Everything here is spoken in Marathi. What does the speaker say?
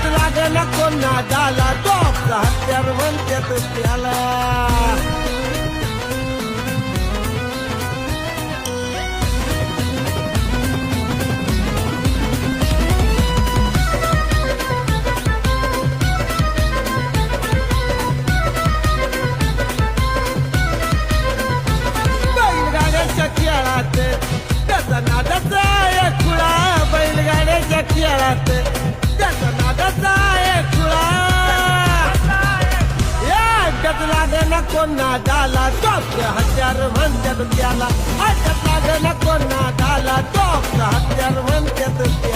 त्यात लागला कोण नादाला डॉक्टर हत्यार म्हणतात त्याला बैलगाड्याच्या खेळात त्याचा नादाचा एक खुळा बैलगाड्याच्या खेळात त्याचा नादाचा एक खुळा त्यात लागला कोण नादाला डॉक्टर हत्यार म्हणतात त्याला त्यात लागला कोण नादाला डॉक्टर हत्यार म्हणतात